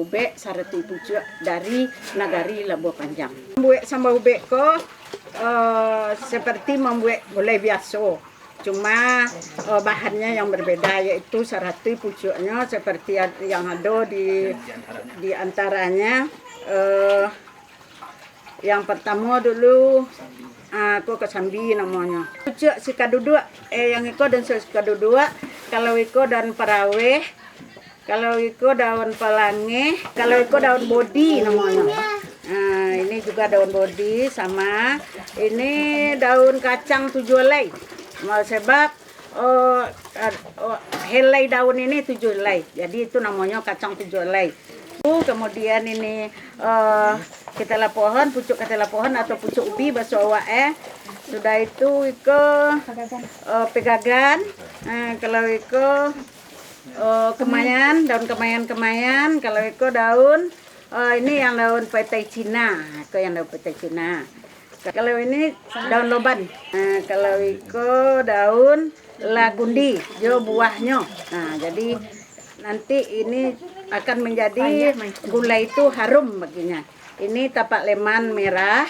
ube sarati pucuk dari Nagari Labuh Panjang. Membuat sambal ube ko seperti membuat gulai biasa. Cuma bahannya yang berbeda, yaitu sarati pucuknya seperti yang ada di antaranya. Yang pertama dulu aku kesambi namanya. Pucuk si kadudua, yang iko dan si kadudua, kalau iko dan paraweh, kalau iko daun pelangi, kalau iko daun bodi namanya. Ini juga daun bodi sama ini daun kacang 7 helai. Sebab helai daun ini 7 helai. Jadi itu namanya kacang 7 helai. Kemudian ini ketela pohon, pucuk ketela pohon atau pucuk ubi bahasa awak. Sudah itu iko pegagan. Kalau iko kemayan, daun kemayan. Kalau iko daun ini yang daun petai Cina. Iko yang daun petai Cina. Kalau ini daun loban. Kalau iko daun lagundi, jo buahnya. Jadi nanti ini akan menjadi gulai itu harum baginya. Ini tapak leman merah.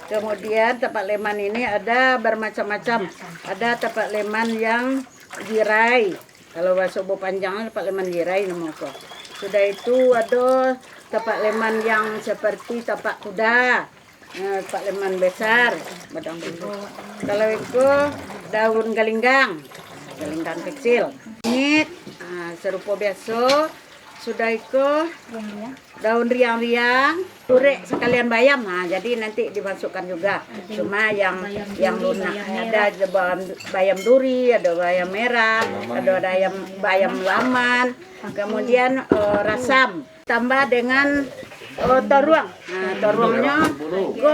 Kemudian tapak leman ini ada bermacam-macam. Ada tapak leman yang jirai. Kalau bahasa Labuh Panjang tapak leman jirai namanya. Sudah itu ada tapak leman yang seperti tapak kuda. Tapak leman besar, badang bulu. Kalau itu daun galinggang kecil. Ini serupa biasa. Sudah itu daun riang-riang, urek sekalian bayam. Jadi nanti dimasukkan juga. Cuma yang lunak ada bayam duri, ada bayam merah, ada bayam laman, kemudian rasam. Tambah dengan toruang. Toruangnya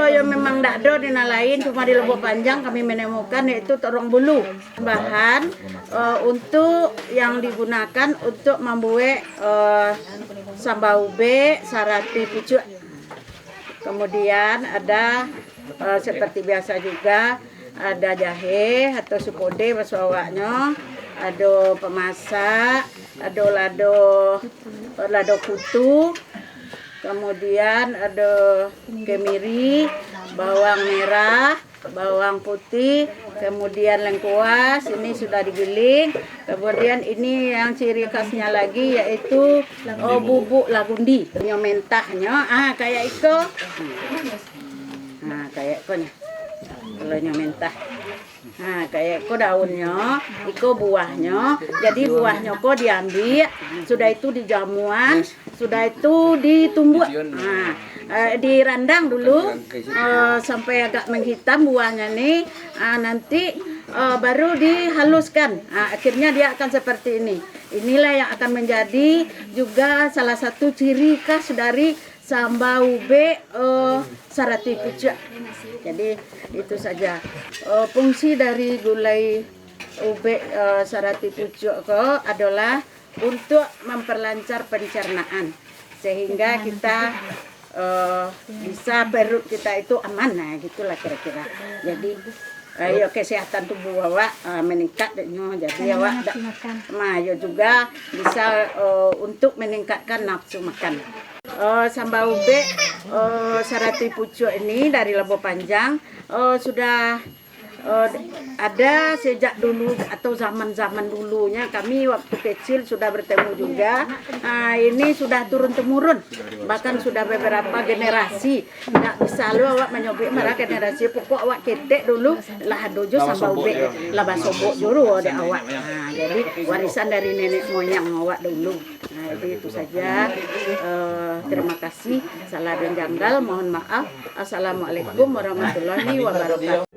yang memang tidak ada di lain, cuma di Labuh Panjang kami menemukan yaitu toruang bulu. Bahan untuk yang digunakan untuk membuat sambal ube sarati pucuk. Kemudian ada seperti biasa juga ada jahe atau supode bahasa awaknya, ada pemasak, ada lado kutu. Kemudian ada kemiri, bawang merah, bawang putih, kemudian lengkuas, ini sudah digiling. Kemudian ini yang ciri khasnya lagi yaitu bubuk lagundi. Punya mentahnya, kayak itu. Kayak itu nih. Kalau mentah. Kayak itu daunnya, itu buahnya. Jadi buahnya kok diambil, sudah itu dijamuan, sudah itu ditumbuk. Dirandang dulu sampai agak menghitam buahnya nih. Nanti baru dihaluskan. Akhirnya dia akan seperti ini. Inilah yang akan menjadi juga salah satu ciri khas dari sambal ube sarati pucuk. Jadi itu saja fungsi dari gulai ube sarati pucuk adalah untuk memperlancar pencernaan sehingga kita bisa perut kita itu aman. Gitulah kira-kira. Jadi kesehatan tubuh awak meningkat, jadi awak juga bisa untuk meningkatkan nafsu makan. Sambal ube sarati pucuk ini dari Labuh Panjang sudah ada sejak dulu atau zaman dulunya. Kami waktu kecil sudah bertemu juga. Ini sudah turun-temurun, bahkan sudah beberapa generasi. Tidak bisa lu awak menyobek marah generasi pokok awak ketek dulu lah dojo sambal ube lah basobok juru ada awak. Jadi warisan dari nenek moyang awak dulu. Jadi itu saja. Terima kasih. Salah dan janggal mohon maaf. Assalamualaikum warahmatullahi wabarakatuh.